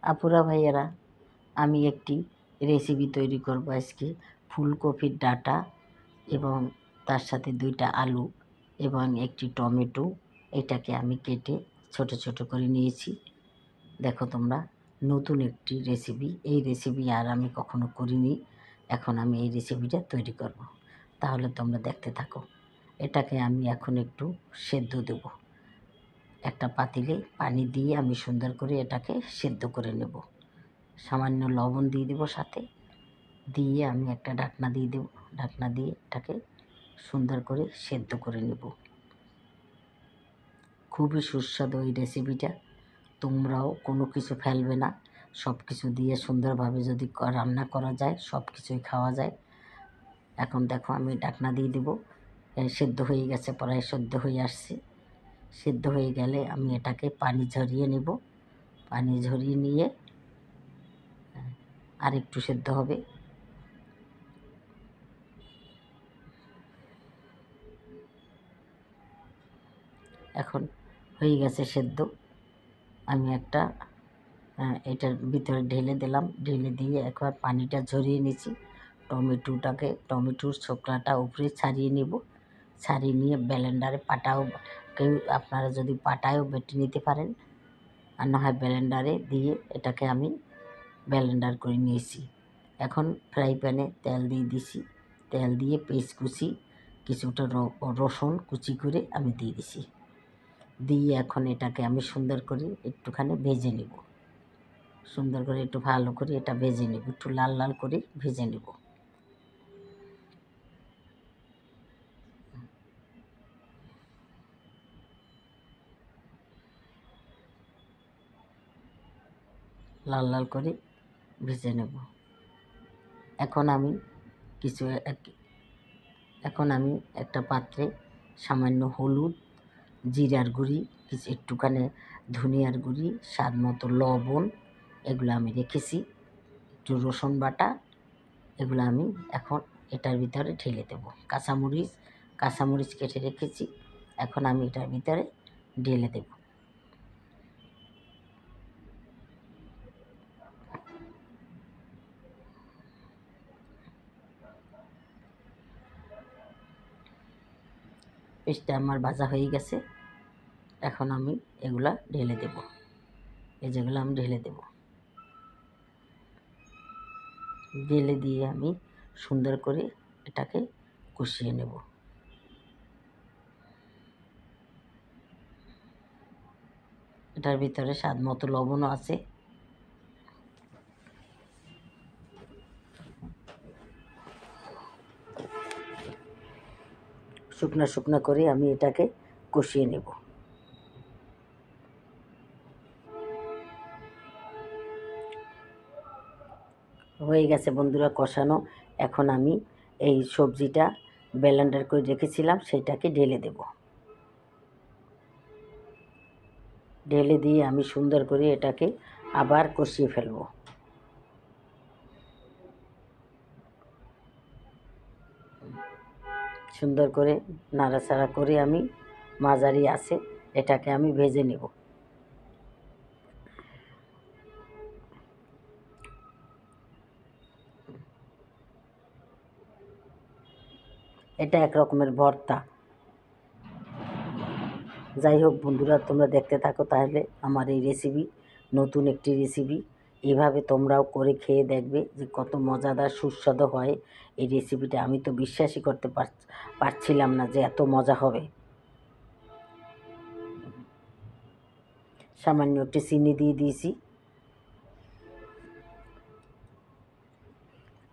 আপুরা ভাইয়েরা, আমি একটি রেসিপি তৈরি করব আজকে। ফুলকপির ডাঁটা এবং তার সাথে 2টা আলু এবং একটি টমেটো, এটাকে আমি কেটে ছোট ছোট করে নিয়েছি। দেখো তোমরা, নতুন একটি রেসিপি, এই রেসিপি আর আমি কখনো করিনি। এখন আমি এই রেসিপিটা তৈরি করব, তাহলে তোমরা দেখতে থাকো। এটাকে আমি এখন একটু সেদ্ধ দেব। একটা পাতিলে পানি দিয়ে আমি সুন্দর করে এটাকে সেদ্ধ করে নেব। সামান্য লবণ দিয়ে দেবো সাথে, দিয়ে আমি একটা ঢাকনা দিয়ে দেবো। ঢাকনা দিয়ে এটাকে সুন্দর করে সেদ্ধ করে নেব। খুবই সুস্বাদু এই রেসিপিটা। তোমরাও কোনো কিছু ফেলবে না, সব কিছু দিয়ে সুন্দরভাবে যদি রান্না করা যায় সব কিছুই খাওয়া যায়। এখন দেখো আমি ঢাকনা দিয়ে দেবো। সেদ্ধ হয়ে গেছে, প্রায় সেদ্ধ হয়ে আসছে। সেদ্ধ হয়ে গেলে আমি এটাকে পানি ঝরিয়ে নেব। পানি ঝরিয়ে নিয়ে আর একটু সেদ্ধ হবে। এখন হয়ে গেছে সেদ্ধ। আমি একটা এটার ভিতরে ঢেলে দিলাম। ঢেলে দিয়ে একবার পানিটা ঝরিয়ে নিয়েছি। টমেটোর ছোকলাটা উপরে ছাড়িয়ে নেব। ছাড়িয়ে নিয়ে ব্লেন্ডারে পাটাও, কেউ আপনারা যদি পাটায়ও বেটে নিতে পারেন, আর না হয় ব্লেন্ডারে দিয়ে এটাকে আমি ব্লেন্ডার করে নিয়েছি। এখন ফ্রাই প্যানে তেল দিয়ে দিছি। তেল দিয়ে পেঁয়াজ কুচি, কিছুটা রসুন কুচি করে আমি দিয়ে দিছি। দিয়ে এখন এটাকে আমি সুন্দর করে একটুখানি ভেজে নেব। সুন্দর করে একটু ভালো করে এটা ভেজে নেব, একটু লাল লাল করে ভেজে নেব। লাল লাল করে ভেজে নেব। এখন আমি কিছু এখন আমি একটা পাত্রে সামান্য হলুদ, জিরার গুঁড়ি, কিছু একটুখানি ধনিয়ার গুঁড়ি, স্বাদ মতো লবণ, এগুলো আমি রেখেছি, একটু রসুন বাটা, এগুলো আমি এখন এটার ভিতরে ঢেলে দেব। কাঁচামরিচ কেটে রেখেছি, এখন আমি এটার ভিতরে ঢেলে দেব। পেস্টটা আমার ভাজা হয়ে গেছে। এখন আমি এগুলা ঢেলে দেব। এই যেগুলো আমি ঢেলে দেব। ঢেলে দিয়ে আমি সুন্দর করে এটাকে কষিয়ে নেব। এটার ভিতরে স্বাদ মতো লবণও আছে। শুকনো শুকনো করে আমি এটাকে কষিয়ে নেব। হয়ে গেছে বন্ধুরা কষানো। এখন আমি এই সবজিটা ব্লেন্ডার করে রেখেছিলাম সেটাকে ঢেলে দেব। ঢেলে দিয়ে আমি সুন্দর করে এটাকে আবার কষিয়ে ফেলব। সুন্দর করে নাড়াচাড়া করে আমি মাঝারি আছে এটাকে আমি ভেজে নেব। এটা এক রকমের ভর্তা। যাই হোক বন্ধুরা, তোমরা দেখতে থাকো তাহলে আমার এই রেসিপি, নতুন একটি রেসিপি। এভাবে তোমরাও করে খেয়ে দেখবে যে কত মজাদার সুস্বাদু হয় এই রেসিপিটা। আমি তো বিশ্বাসই করতে পারছিলাম না যে এত মজা হবে। সামান্য একটু চিনি দিয়ে দিয়েছি।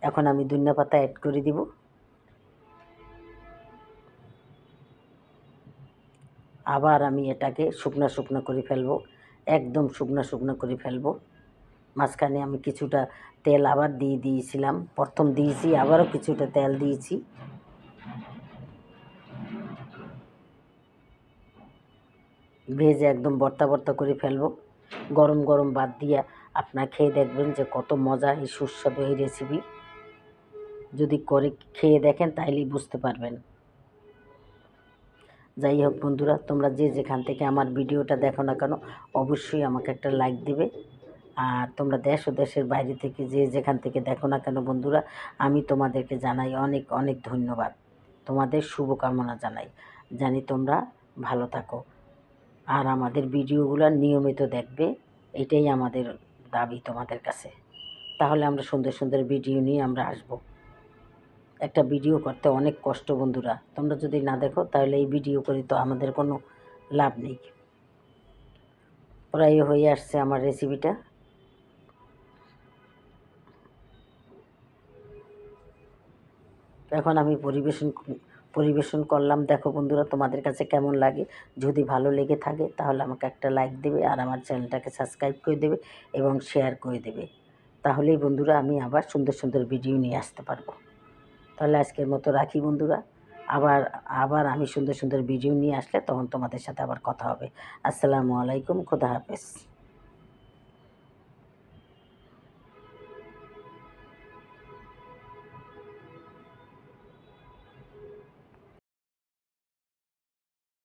এখন আমি ধনিয়া পাতা অ্যাড করে দিব। আবার আমি এটাকে শুকনো শুকনো করে ফেলবো, একদম শুকনো শুকনো করে ফেলবো। মাঝখানে আমি কিছুটা তেল আবার দিয়ে দিয়েছিলাম, প্রথম দিয়েছি আবারও কিছুটা তেল দিয়েছি। ভেজে একদম ভর্তা ভর্তা করে ফেলবো। গরম গরম ভাত দিয়ে আপনারা খেয়ে দেখবেন যে কত মজা এই সুস্বাদু এই রেসিপি। যদি করে খেয়ে দেখেন তাইলেই বুঝতে পারবেন। যাই হোক বন্ধুরা, তোমরা যে যেখান থেকে আমার ভিডিওটা দেখো না কেন অবশ্যই আমাকে একটা লাইক দিবে। আর তোমরা দেশ ও দেশের বাইরে থেকে যে যেখান থেকে দেখো না কেন বন্ধুরা, আমি তোমাদেরকে জানাই অনেক অনেক ধন্যবাদ। তোমাদের শুভকামনা জানাই, জানি তোমরা ভালো থাকো। আর আমাদের ভিডিওগুলো নিয়মিত দেখবে, এটাই আমাদের দাবি তোমাদের কাছে। তাহলে আমরা সুন্দর সুন্দর ভিডিও নিয়ে আমরা আসব। একটা ভিডিও করতে অনেক কষ্ট বন্ধুরা, তোমরা যদি না দেখো তাহলে এই ভিডিও করে তো আমাদের কোনো লাভ নেই। প্রায় হয়ে আসছে আমার রেসিপিটা। এখন আমি পরিবেশন করলাম। দেখো বন্ধুরা, তোমাদের কাছে কেমন লাগে। যদি ভালো লেগে থাকে তাহলে আমাকে একটা লাইক দেবে, আর আমার চ্যানেলটাকে সাবস্ক্রাইব করে দেবে এবং শেয়ার করে দেবে। তাহলেই বন্ধুরা আমি আবার সুন্দর সুন্দর ভিডিও নিয়ে আসতে পারবো। তাহলে আজকের মতো রাখি বন্ধুরা। আবার আবার আমি সুন্দর সুন্দর ভিডিও নিয়ে আসলে তখন তোমাদের সাথে আবার কথা হবে। আসসালামু আলাইকুম, খোদা হাফেজ।